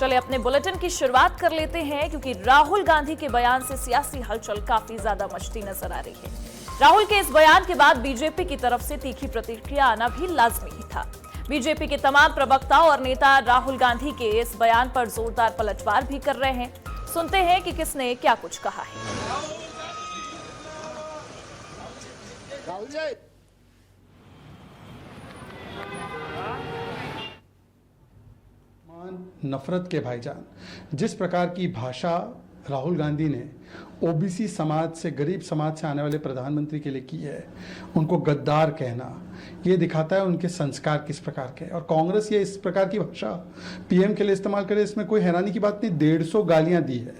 चले अपने बुलेटिन की शुरुआत कर लेते हैं, क्योंकि राहुल गांधी के बयान से सियासी हलचल काफी ज्यादा मचती नजर आ रही है। राहुल के इस बयान के बाद बीजेपी की तरफ से तीखी प्रतिक्रिया आना भी लाजमी ही था। बीजेपी के तमाम प्रवक्ता और नेता राहुल गांधी के इस बयान पर जोरदार पलटवार भी कर रहे हैं। सुनते हैं कि किसने क्या कुछ कहा है। नफरत के भाईजान, जिस प्रकार की भाषा राहुल गांधी ने ओबीसी समाज से, गरीब समाज से आने वाले प्रधानमंत्री के लिए की है, उनको गद्दार कहना, ये दिखाता है उनके संस्कार किस प्रकार के। और कांग्रेस ये इस प्रकार की भाषा पीएम के लिए इस्तेमाल करे, इसमें कोई हैरानी की बात नहीं। 150 गालियां दी है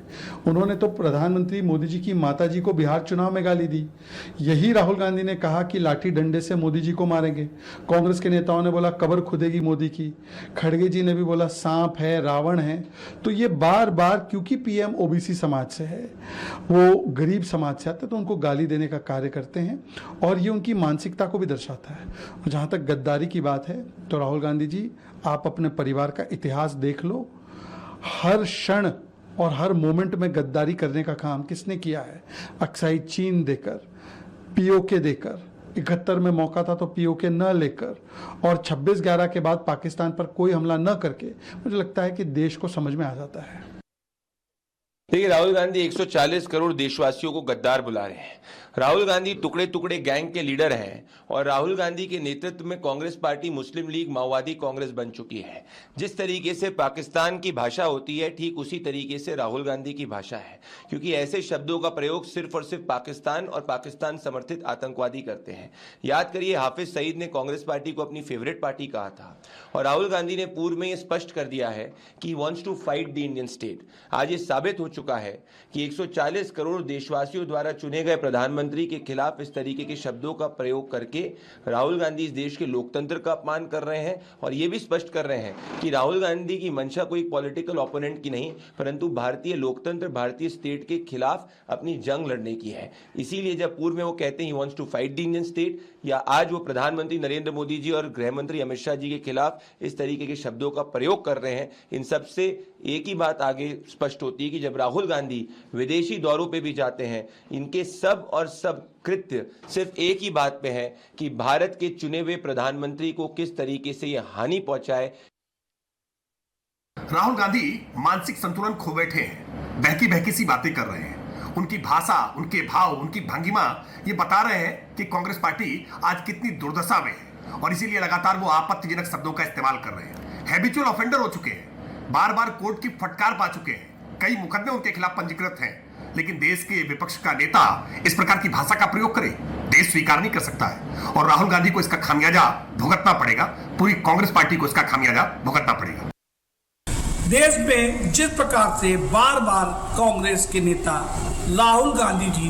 उन्होंने तो। प्रधानमंत्री मोदी जी की माताजी को बिहार चुनाव में गाली दी। यही राहुल गांधी ने कहा कि लाठी डंडे से मोदी जी को मारेंगे। कांग्रेस के नेताओं ने बोला कब्र खुदेगी मोदी की। खड़गे जी ने भी बोला सांप है, रावण है। तो ये बार बार, क्योंकि पीएम ओबीसी समाज से है, वो गरीब समाज से आते, तो उनको गाली देने का कार्य करते हैं और ये उनकी मानसिकता को भी दर्शाता है। जहां तक गद्दारी की बात है, तो राहुल गांधी जी, आप अपने परिवार का इतिहास देख लो। हर क्षण और हर मोमेंट में गद्दारी करने का काम किसने किया है? अक्साई चीन देकर, पीओके देकर, 71 में मौका था तो पीओके न लेकर, और 26/11 के बाद पाकिस्तान पर कोई हमला न करके, मुझे लगता है कि देश को समझ में आ जाता है। देखिए, राहुल गांधी 140 करोड़ देशवासियों को गद्दार बुला रहे हैं। राहुल गांधी टुकड़े टुकड़े गैंग के लीडर हैं और राहुल गांधी के नेतृत्व में कांग्रेस पार्टी, मुस्लिम लीग, माओवादी कांग्रेस बन चुकी है। जिस तरीके से पाकिस्तान की भाषा होती है, ठीक उसी तरीके से राहुल गांधी की भाषा है, क्योंकि ऐसे शब्दों का प्रयोग सिर्फ और सिर्फ पाकिस्तान और पाकिस्तान समर्थित आतंकवादी करते हैं। याद करिए, हाफिज सईद ने कांग्रेस पार्टी को अपनी फेवरेट पार्टी कहा था और राहुल गांधी ने पूर्व में यह स्पष्ट कर दिया है कि wants to fight the Indian state. आज ये साबित हो चुका है कि 140 करोड़ देशवासियों द्वारा चुने गए प्रधानमंत्री के खिलाफ इस तरीके के शब्दों का प्रयोग करके राहुल गांधी इस देश के लोकतंत्र का अपमान कर रहे हैं और यह भी स्पष्ट कर रहे हैं कि राहुल गांधी की मंशा कोई पॉलिटिकल ओपोनेंट की नहीं, परंतु भारतीय लोकतंत्र, भारतीय स्टेट के खिलाफ अपनी जंग लड़ने की है। इसीलिए जब पूर्व में वो कहते हैं he wants to fight the Indian state, या आज वो प्रधानमंत्री नरेंद्र मोदी जी और गृह मंत्री अमित शाह जी के खिलाफ इस तरीके के शब्दों का प्रयोग कर रहे हैं, इन सबसे एक ही बात आगे स्पष्ट होती है कि जब राहुल गांधी विदेशी दौरों पे भी जाते हैं, इनके सब और सब कृत्य सिर्फ एक ही बात पे है कि भारत के चुने हुए प्रधानमंत्री को किस तरीके से यह हानि पहुंचाए। राहुल गांधी मानसिक संतुलन खो बैठे हैं, बहकी बहकी सी बातें कर रहे हैं। उनकी भाषा, उनके भाव, उनकी भंगिमा ये बता रहे हैं कि कांग्रेस पार्टी आज कितनी दुर्दशा में है और इसीलिए लगातार वो आपत्तिजनक शब्दों का इस्तेमाल कर रहे हैं। हैबिचुअल ऑफेंडर हो चुके हैं, बार बार कोर्ट की फटकार पा चुके हैं, कई मुकदमे उनके खिलाफ पंजीकृत हैं, लेकिन देश के विपक्ष का नेता इस प्रकार की भाषा का प्रयोग करे, देश स्वीकार नहीं कर सकता है और राहुल गांधी को इसका खामियाजा भुगतना पड़ेगा। पूरी कांग्रेस पार्टी को इसका खामियाजा भुगतना पड़ेगा। देश में जिस प्रकार से बार बार कांग्रेस के नेता राहुल गांधी जी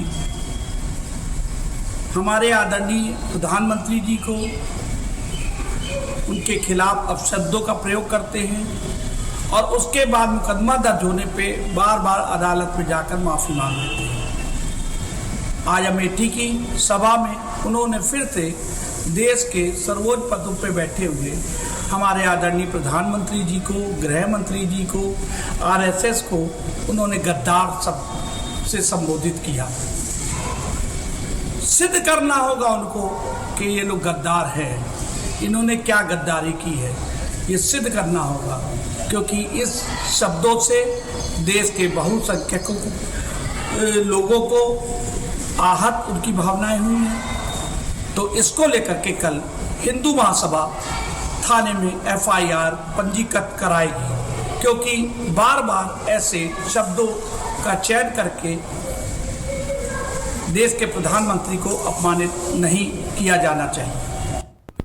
हमारे आदरणीय प्रधानमंत्री जी को, उनके खिलाफ अपशब्दों का प्रयोग करते हैं और उसके बाद मुकदमा दर्ज होने पे बार बार अदालत में जाकर माफ़ी मांग लेते हैं। आज अमेठी की सभा में उन्होंने फिर से देश के सर्वोच्च पदों पर बैठे हुए हमारे आदरणीय प्रधानमंत्री जी को, गृह मंत्री जी को, आरएसएस को उन्होंने गद्दार शब्द से संबोधित किया। सिद्ध करना होगा उनको कि ये लोग गद्दार हैं, इन्होंने क्या गद्दारी की है, ये सिद्ध करना होगा, क्योंकि इस शब्दों से देश के बहुसंख्यकों लोगों को आहत उनकी भावनाएं हुई हैं। तो इसको लेकर के कल हिंदू महासभा थाने में एफआईआर पंजीकृत कराएगी, क्योंकि बार बार ऐसे शब्दों का चयन करके देश के प्रधानमंत्री को अपमानित नहीं किया जाना चाहिए।